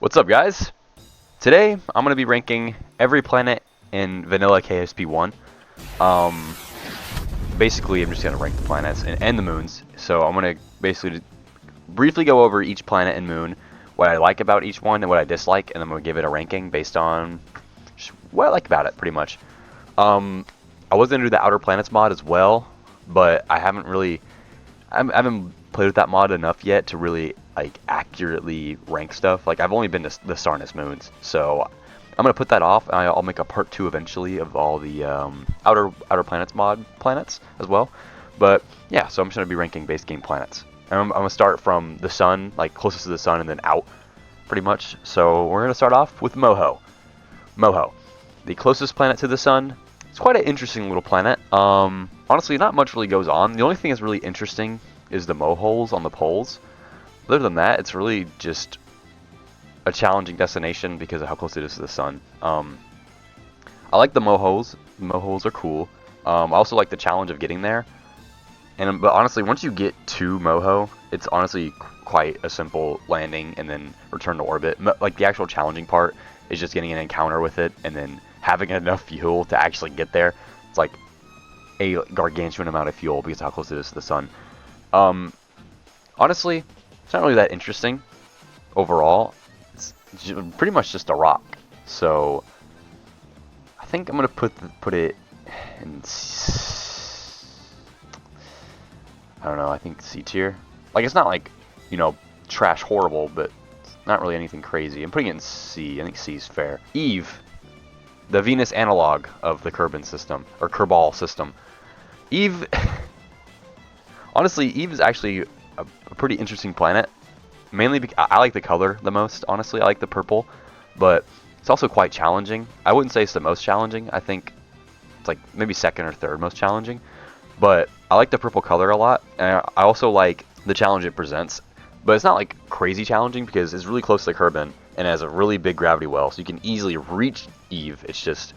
What's up, guys? Today I'm gonna be ranking every planet in vanilla KSP 1. Um, Basically, I'm just gonna rank the planets and the moons. So I'm gonna basically briefly go over each planet and moon, what I like about each one and what I dislike, and I'm gonna give it a ranking based on just what I like about it, pretty much. I was gonna do the Outer Planets mod as well, but I haven't played with that mod enough yet to really like accurately rank stuff. Like I've only been to the Starness moons, so I'm gonna put that off. And I'll make a part 2 eventually of all the Outer Planets mod planets as well. But yeah, so I'm just gonna be ranking base game planets. And I'm gonna start from the sun, like closest to the sun, and then out, pretty much. So we're gonna start off with Moho. Moho, the closest planet to the sun. It's quite an interesting little planet. Honestly, not much really goes on. The only thing that's really interesting is the Moholes on the poles. Other than that, it's really just a challenging destination because of how close it is to the sun. I like the Moholes. The Moholes are cool. I also like the challenge of getting there. But honestly, once you get to Moho, it's honestly quite a simple landing and then return to orbit. Like the actual challenging part is just getting an encounter with it and then having enough fuel to actually get there. It's like a gargantuan amount of fuel because of how close it is to the sun. Honestly, it's not really that interesting overall. It's pretty much just a rock. So I think I'm gonna put it in. I don't know. I think C tier. Like it's not like trash horrible, but it's not really anything crazy. I'm putting it in C. I think C is fair. Eve, the Venus analog of the Kerbin system or Kerbal system. Eve. Honestly, Eve is actually a pretty interesting planet. Mainly because I like the color the most, honestly. I like the purple, but it's also quite challenging. I wouldn't say it's the most challenging. I think it's like maybe second or third most challenging. But I like the purple color a lot, and I also like the challenge it presents. But it's not like crazy challenging because it's really close to Kerbin and has a really big gravity well, so you can easily reach Eve. It's just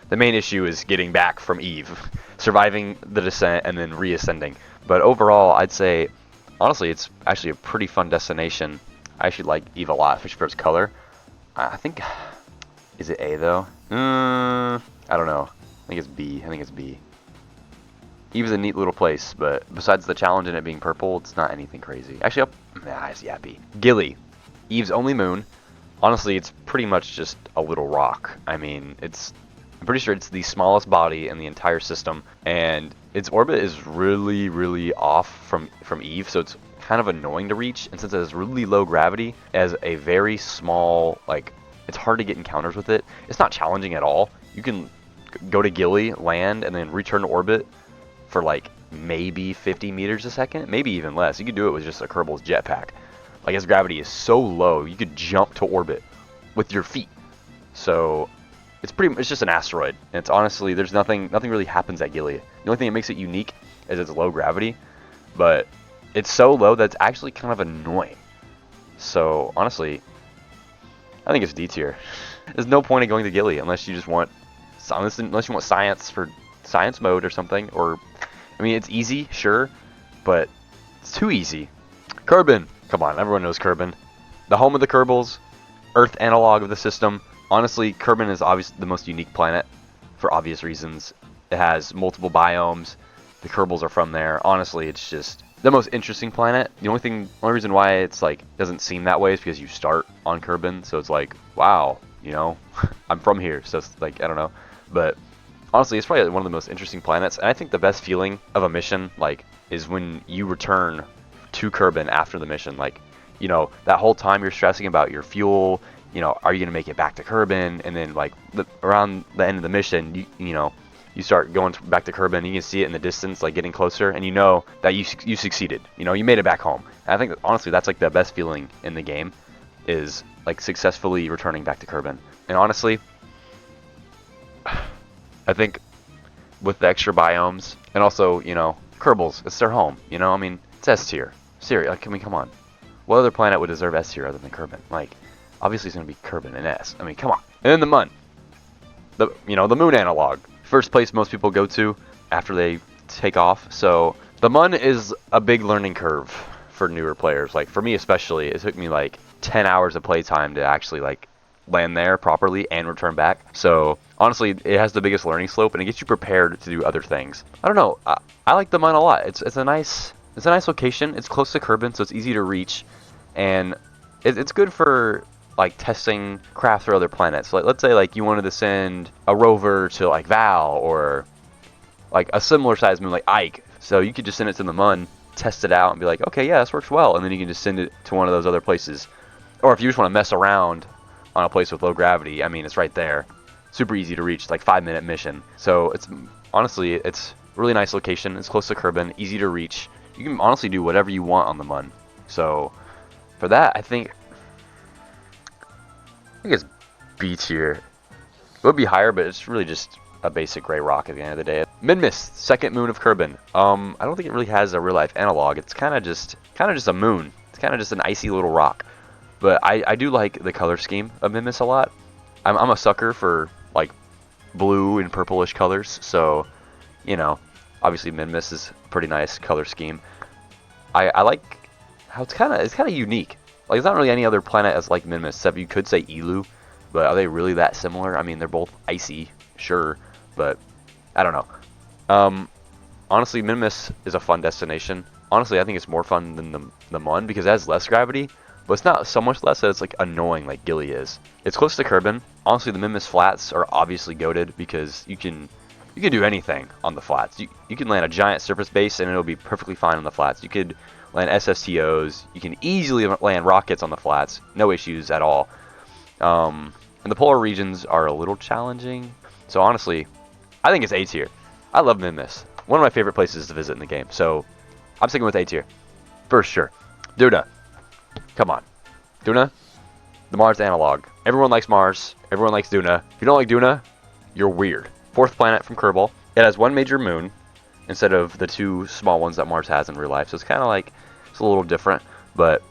the main issue is getting back from Eve, surviving the descent, and then reascending. But overall, I'd say, honestly, it's actually a pretty fun destination. I actually like Eve a lot, especially for its color. I think, is it A though? I don't know. I think it's B. I think it's B. Eve's a neat little place, but besides the challenge in it being purple, it's not anything crazy. Actually, yeah, B. Gilly, Eve's only moon. Honestly, it's pretty much just a little rock. I mean, I'm pretty sure it's the smallest body in the entire system, and its orbit is really, really off from Eve, so it's kind of annoying to reach. And since it has really low gravity, as a very small, like, it's hard to get encounters with it. It's not challenging at all. You can go to Gilly, land, and then return to orbit for like maybe 50 meters a second, maybe even less. You could do it with just a Kerbal's jetpack. Like its gravity is so low, you could jump to orbit with your feet. So it's just an asteroid. And it's honestly, there's nothing really happens at Gilly. The only thing that makes it unique is its low gravity, but it's so low that it's actually kind of annoying. So honestly, I think it's D tier. There's no point in going to Gilly unless you just want science for science mode or something. Or I mean, it's easy, sure, but it's too easy. Kerbin, come on, everyone knows Kerbin, the home of the Kerbals, Earth analog of the system. Honestly, Kerbin is obviously the most unique planet for obvious reasons. It has multiple biomes. The Kerbals are from there. Honestly, it's just the most interesting planet. The only reason why it's like doesn't seem that way is because you start on Kerbin, so it's like, wow, I'm from here, so it's like, I don't know. But honestly, it's probably one of the most interesting planets, and I think the best feeling of a mission is when you return to Kerbin after the mission. Like, that whole time you're stressing about your fuel. Are you gonna make it back to Kerbin? And then around the end of the mission, you start going back to Kerbin. You can see it in the distance, like getting closer, and you know that you succeeded. You made it back home. And I think honestly that's like the best feeling in the game, is like successfully returning back to Kerbin. And honestly, I think with the extra biomes and also Kerbals, it's their home. I mean, it's S tier. Seriously, I mean, come on. What other planet would deserve S tier other than Kerbin? Like, obviously it's gonna be Kerbin and S. I mean, come on. And then the Mun, the moon analog, first place most people go to after they take off. So the Mun is a big learning curve for newer players. Like for me especially, it took me like 10 hours of playtime to actually like land there properly and return back. So honestly, it has the biggest learning slope, and it gets you prepared to do other things. I don't know. I like the Mun a lot. It's a nice location. It's close to Kerbin, so it's easy to reach, and it's good for like testing craft for other planets. Like let's say like you wanted to send a rover to like Val or like a similar sized moon like Ike. So you could just send it to the Mun, test it out, and be like, okay, yeah, this works well, and then you can just send it to one of those other places. Or if you just want to mess around on a place with low gravity, I mean, it's right there. Super easy to reach. It's like 5-minute mission. So it's honestly, it's a really nice location. It's close to Kerbin, easy to reach. You can honestly do whatever you want on the Mun. So for that, I think it's B tier. It would be higher, but it's really just a basic gray rock at the end of the day. Minmus, second moon of Kerbin. I don't think it really has a real life analog. It's kind of just a moon. It's kind of just an icy little rock. But I do like the color scheme of Minmus a lot. I'm a sucker for like blue and purplish colors, so you know, obviously Minmus is a pretty nice color scheme. I like how it's kind of unique. Like there's not really any other planet as like Minmus, except you could say Eeloo, but are they really that similar? I mean, they're both icy, sure, but I don't know. Honestly, Minmus is a fun destination. Honestly, I think it's more fun than the Mun because it has less gravity. But it's not so much less that it's like annoying like Gilly is. It's close to Kerbin. Honestly, the Minmus flats are obviously goated because you can do anything on the flats. You can land a giant surface base and it'll be perfectly fine on the flats. You could land SSTOs. You can easily land rockets on the flats. No issues at all. And the polar regions are a little challenging. So honestly, I think it's A tier. I love Minmus. One of my favorite places to visit in the game. So I'm sticking with A tier. For sure. Duna. Come on. Duna, the Mars analog. Everyone likes Mars. Everyone likes Duna. If you don't like Duna, you're weird. Fourth planet from Kerbal. It has one major moon instead of the two small ones that Mars has in real life. So it's kind of like, it's a little different. But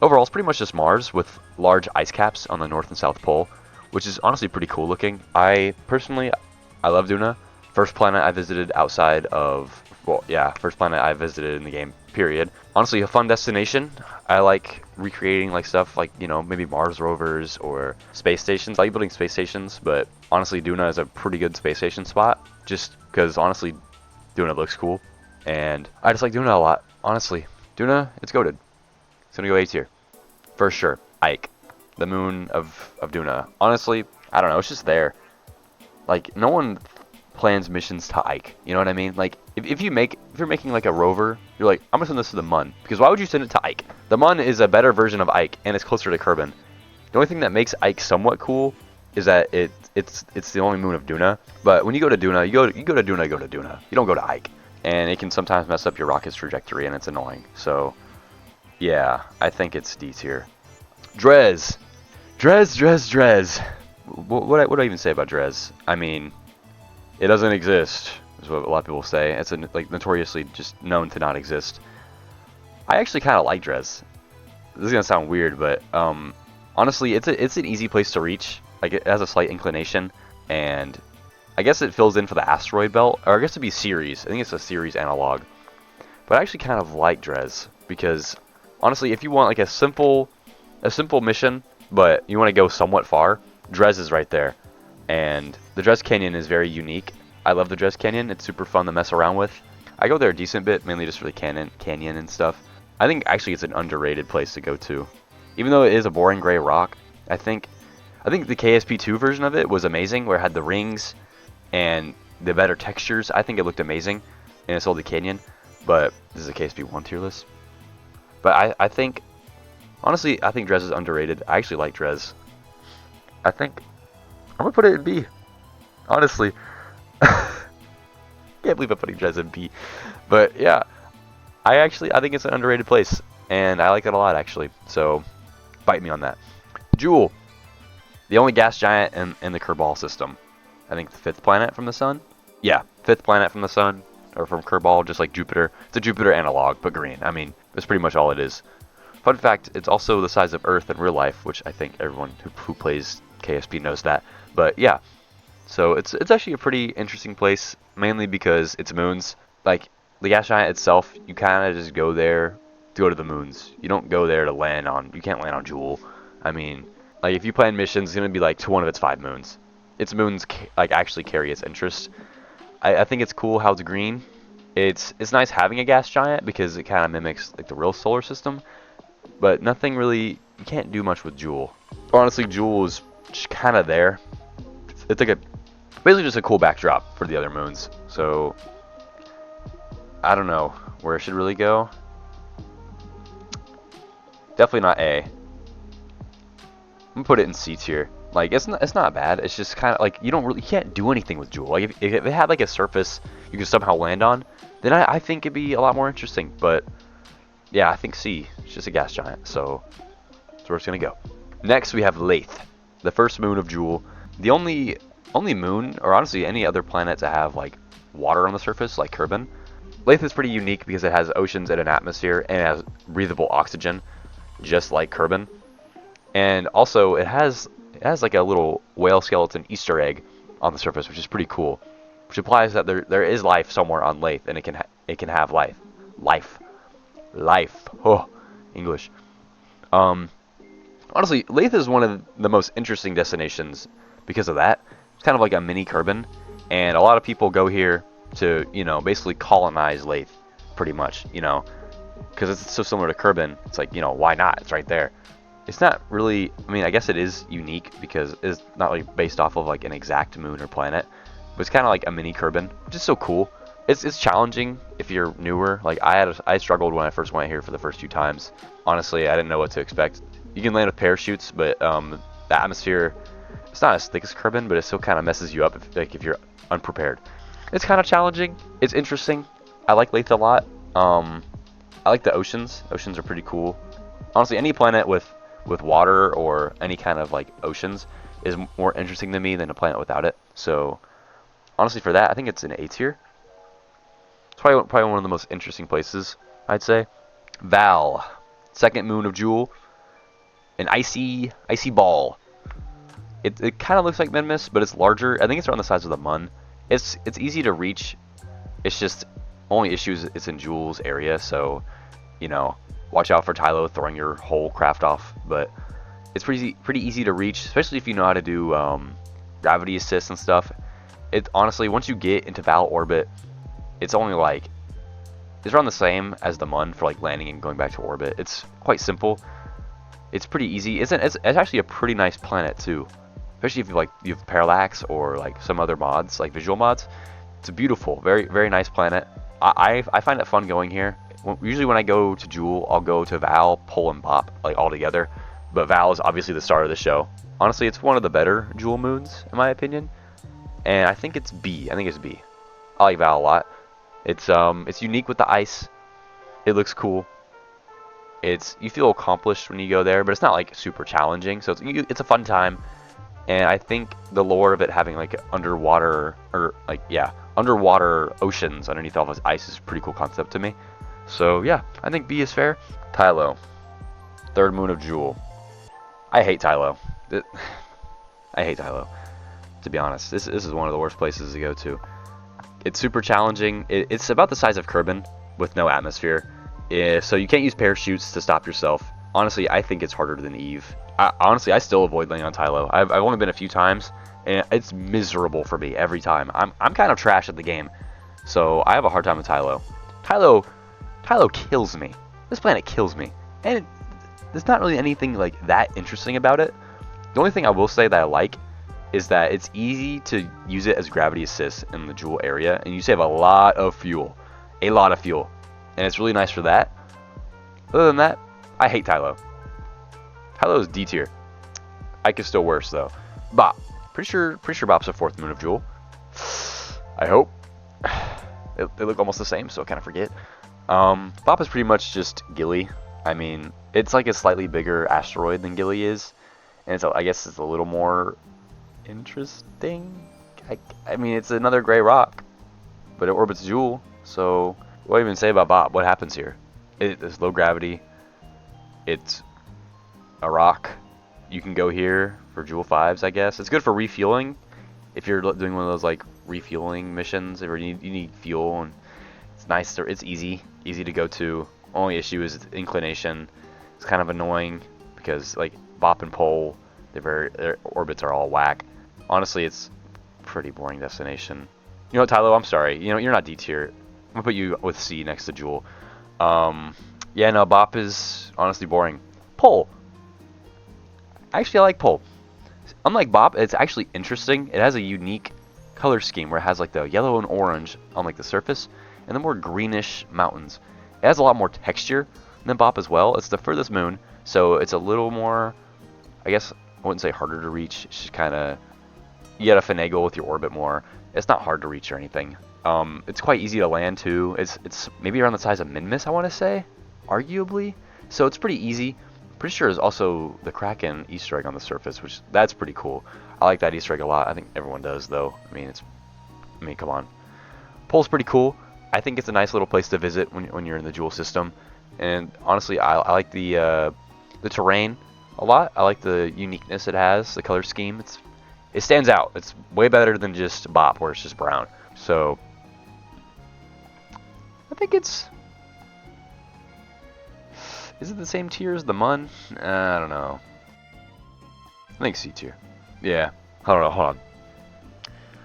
overall, it's pretty much just Mars with large ice caps on the North and South Pole, which is honestly pretty cool looking. I love Duna. First planet I visited outside of, well, yeah, first planet I visited in the game, period. Honestly, a fun destination. I like recreating like stuff like, you know, maybe Mars rovers or space stations. I like building space stations, but honestly, Duna is a pretty good space station spot just because honestly, Duna looks cool. And I just like Duna a lot. Honestly, Duna, it's goated. It's gonna go A tier. For sure. Ike, the moon of Duna. Honestly, I don't know, it's just there. Like, no one plans missions to Ike, you know what I mean? Like, if you're making like a rover, you're like, I'm gonna send this to the Mun, because why would you send it to Ike? The Mun is a better version of Ike, and it's closer to Kerbin. The only thing that makes Ike somewhat cool is that it's the only moon of Duna. But when you go to Duna, you go to Duna. You don't go to Ike, and it can sometimes mess up your rocket's trajectory, and it's annoying. So, yeah, I think it's D tier. Dres. What do I even say about Dres? I mean, it doesn't exist, is what a lot of people say. It's like notoriously just known to not exist. I actually kind of like Dres. This is gonna sound weird, but honestly, it's an easy place to reach. Like it has a slight inclination, and I guess it fills in for the asteroid belt, or I guess it'd be Ceres. I think it's a Ceres analog. But I actually kind of like Dres because honestly, if you want like a simple mission, but you want to go somewhat far, Dres is right there. And the Dres Canyon is very unique. I love the Dres Canyon. It's super fun to mess around with. I go there a decent bit, mainly just for the canyon and stuff. I think actually it's an underrated place to go to. Even though it is a boring gray rock, I think the KSP2 version of it was amazing, where it had the rings and the better textures. I think it looked amazing in a Solid Canyon, but this is a KSP1 tier list. But I think, honestly, I think Dres is underrated. I actually like Dres. I'm gonna put it in B. Honestly. Can't believe I'm putting Dres in B. But yeah, I think it's an underrated place, and I like it a lot actually. So fight me on that. Jool, the only gas giant in the Kerbal system. I think the 5th planet from the sun. Yeah, 5th planet from the sun, or from Kerbal, just like Jupiter. It's a Jupiter analog, but green. I mean, that's pretty much all it is. Fun fact, it's also the size of Earth in real life, which I think everyone who plays KSP knows that. But yeah, so it's actually a pretty interesting place, mainly because it's moons. Like the gas giant itself, you kind of just go there to go to the moons. You don't go there to land on, you can't land on Jool. I mean, like if you plan missions, it's going to be like to one of its 5 moons. Its moons like actually carry its interest. I think it's cool how it's green. It's nice having a gas giant because it kind of mimics like the real solar system, but nothing really, you can't do much with Jool. Honestly, Jool is just kind of there. It's like a basically just a cool backdrop for the other moons. So I don't know where it should really go. Definitely not A. I'm gonna put it in C tier. Like it's not bad. It's just kind of like you can't do anything with Jool. Like if it had like a surface you could somehow land on, then I think it'd be a lot more interesting. But yeah, I think C. It's just a gas giant, so that's where it's gonna go. Next we have Laythe, the first moon of Jool. The only moon, or honestly any other planet to have like water on the surface, like Kerbin. Laythe is pretty unique because it has oceans and an atmosphere, and it has breathable oxygen, just like Kerbin. And also it has like a little whale skeleton Easter egg on the surface, which is pretty cool. Which implies that there is life somewhere on Laythe, and it can have life. Oh, English. Honestly, Laythe is one of the most interesting destinations because of that. It's kind of like a mini Kerbin, and a lot of people go here to, you know, basically colonize Laythe, pretty much, you know, because it's so similar to Kerbin. It's like, you know, why not? It's right there. It's not really, I mean, I guess it is unique because it's not like based off of like an exact moon or planet, but it's kind of like a mini Kerbin, which is so cool. It's challenging if you're newer. Like I struggled when I first went here for the first 2 times. Honestly, I didn't know what to expect. You can land with parachutes, but the atmosphere, it's not as thick as Kerbin, but it still kind of messes you up if you're unprepared. It's kind of challenging. It's interesting. I like Laythe a lot. I like the oceans. Oceans are pretty cool. Honestly, any planet with water or any kind of like oceans is more interesting to me than a planet without it. So honestly, for that, I think it's an A tier. It's probably one of the most interesting places, I'd say. Val, second moon of Jool, an icy ball. It kind of looks like Minmus, but it's larger. I think it's around the size of the Mun. It's easy to reach. It's just only issues it's in Jool's area, so you know, watch out for Tylo throwing your whole craft off. But it's pretty easy to reach, especially if you know how to do gravity assist and stuff. It honestly, once you get into Val orbit, it's only like it's around the same as the Mun for like landing and going back to orbit. It's quite simple. It's pretty easy. It's actually a pretty nice planet too, especially if you have parallax or like some other mods like visual mods. It's a beautiful, very nice planet. I find it fun going here. Usually when I go to Jool, I'll go to Val, Pol, and Bop like all together. But Val is obviously the star of the show. Honestly, it's one of the better Jool moons in my opinion, and I think it's B. I like Val a lot. It's unique with the ice. It looks cool. You feel accomplished when you go there, but it's not like super challenging. So it's a fun time, and I think the lore of it having like underwater oceans underneath all this ice is a pretty cool concept to me. So yeah, I think B is fair. Tylo, third moon of Jool. I hate Tylo. I hate Tylo, to be honest. This is one of the worst places to go to. It's super challenging. It's about the size of Kerbin with no atmosphere. So you can't use parachutes to stop yourself. Honestly, I think it's harder than Eve. I still avoid landing on Tylo. I've only been a few times, and it's miserable for me every time. I'm kind of trash at the game, so I have a hard time with Tylo. Tylo kills me. This planet kills me, and there's not really anything like that interesting about it. The only thing I will say that I like is that it's easy to use it as gravity assist in the Jool area, and you save a lot of fuel, and it's really nice for that. Other than that, I hate Tylo. Tylo is D tier. Ike is still worse though. Bop, pretty sure Bop's a fourth moon of Jool. I hope. They look almost the same, so I kind of forget. Bop is pretty much just Gilly. I mean, it's like a slightly bigger asteroid than Gilly is, and I guess it's a little more interesting. I mean, it's another gray rock, but it orbits Jool, so what do I even say about Bop? What happens here? It's low gravity. It's a rock. You can go here for Jool 5s, I guess. It's good for refueling if you're doing one of those like refueling missions, if you need fuel, and it's nice. It's easy to go to. Only issue is inclination. It's kind of annoying because like Bop and Pol, their orbits are all whack. Honestly, it's a pretty boring destination. You know what, Tylo? I'm sorry. You know you're not D tier. I'm gonna put you with C next to Jool. Yeah, no, Bop is honestly boring. Pol. Actually, I like Pol. Unlike Bop, it's actually interesting. It has a unique color scheme where it has like the yellow and orange on like the surface, and the more greenish mountains. It has a lot more texture than Bop as well. It's the furthest moon, so it's a little more, I guess I wouldn't say harder to reach. It's just kind of, you gotta finagle with your orbit more. It's not hard to reach or anything. It's quite easy to land too. It's maybe around the size of Minmus, I want to say, arguably. So it's pretty easy. Pretty sure there's also the Kraken Easter egg on the surface, which that's pretty cool. I like that Easter egg a lot. I think everyone does, though. I mean, come on. Pol's pretty cool. I think it's a nice little place to visit when you're in the Jool system. And honestly, I like the terrain a lot. I like the uniqueness it has, the color scheme. It stands out. It's way better than just Bop, where it's just brown. So I think it's. Is it the same tier as the Mun? I don't know. I think C tier. Yeah. I don't know. Hold on.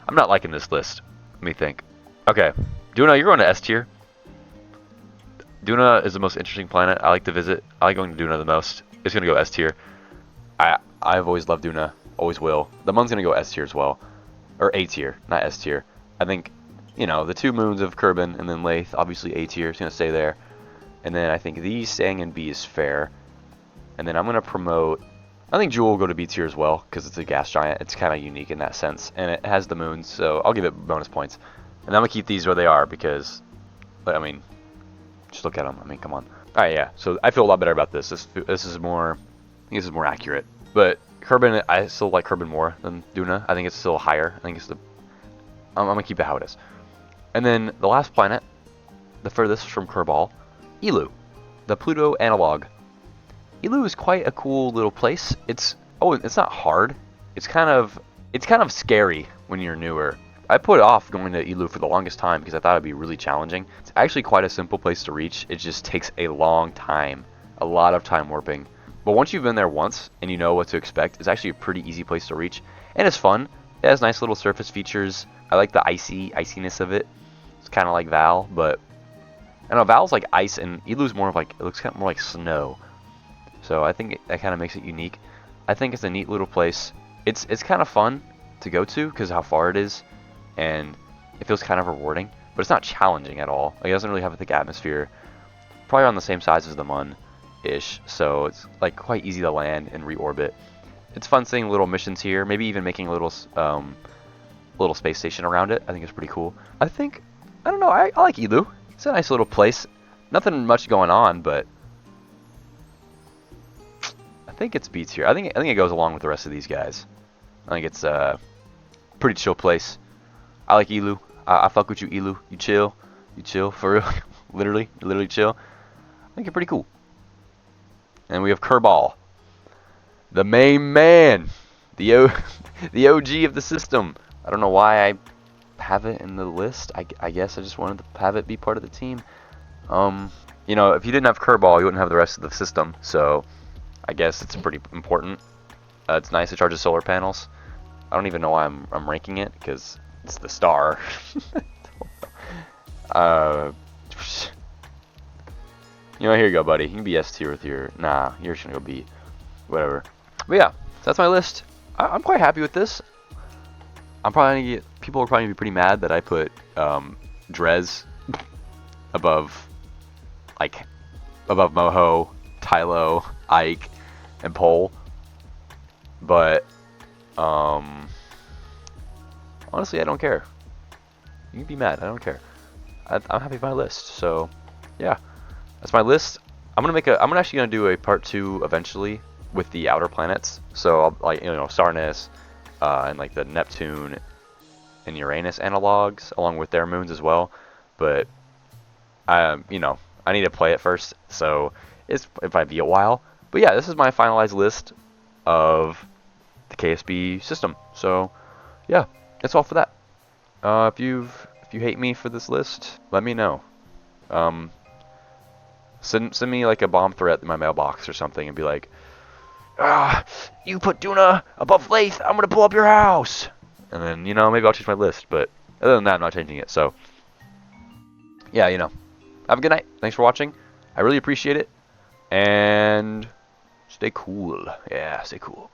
I'm not liking this list. Let me think. Okay. Duna, you're going to S tier. Duna is the most interesting planet I like to visit. I like going to Duna the most. It's going to go S tier. I've always loved Duna. Always will. The Mun's going to go S tier as well. Or A tier, not S tier. I think, you know, the two moons of Kerbin and then Laythe, obviously A tier. It's going to stay there. And then I think these staying in B is fair. And then I'm going to promote, I think Jool will go to B tier as well, because it's a gas giant. It's kind of unique in that sense. And it has the moons, so I'll give it bonus points. And I'm going to keep these where they are, because, I mean, just look at them. I mean, come on. Alright, yeah. So I feel a lot better about this. This is more, I think this is more accurate. But Kerbin, I still like Kerbin more than Duna. I think it's still higher. I think it's the, I'm going to keep it how it is. And then the last planet, the furthest from Kerbal, Eeloo, the Pluto analog. Eeloo is quite a cool little place. It's not hard. It's kind of scary when you're newer. I put off going to Eeloo for the longest time because I thought it'd be really challenging. It's actually quite a simple place to reach. It just takes a long time, a lot of time warping. But once you've been there once and you know what to expect, it's actually a pretty easy place to reach, and it's fun. It has nice little surface features. I like the iciness of it. It's kind of like Val, but I don't know, Val's like ice, and Eeloo's more of like, it looks kind of more like snow. So I think that kind of makes it unique. I think it's a neat little place. It's kind of fun to go to because how far it is, and it feels kind of rewarding. But it's not challenging at all. Like, it doesn't really have a thick atmosphere. Probably on the same size as the Mun-ish, so it's like quite easy to land and reorbit. It's fun seeing little missions here. Maybe even making a little space station around it. I think it's pretty cool. I don't know. I like Eeloo. It's a nice little place. Nothing much going on, but I think it's B tier. I think it goes along with the rest of these guys. I think it's a pretty chill place. I like Eeloo. I fuck with you, Eeloo. You chill. You chill for real. literally chill. I think you're pretty cool. And we have Kerbal, the main man, the OG of the system. I don't know why I have it in the list. I guess I just wanted to have it be part of the team. You know, if you didn't have Kerbal, you wouldn't have the rest of the system. So I guess it's pretty important. It's nice to charge solar panels. I don't even know why I'm ranking it because it's the star. You know, here you go, buddy. You can be S tier with your. Nah, you're just gonna go B. Whatever. But yeah, so that's my list. I'm quite happy with this. I'm probably gonna get. People are probably gonna be pretty mad that I put Dres above Moho, Tylo, Ike, and Pol. But honestly, I don't care. You can be mad. I don't care. I'm happy with my list. So yeah, that's my list. I'm actually gonna do a part 2 eventually with the outer planets. So I'll, like, you know, Sarnes, and like the Neptune and Uranus analogs along with their moons as well. But you know, I need to play it first, so it might be a while. But yeah, this is my finalized list of the KSP system. So yeah, that's all for that. If you hate me for this list, let me know. Send me like a bomb threat in my mailbox or something and be like, ah, you put Duna above Laythe, I'm gonna blow up your house. And then, you know, maybe I'll change my list. But other than that, I'm not changing it. So, yeah, you know, have a good night. Thanks for watching. I really appreciate it. And stay cool. Yeah, stay cool.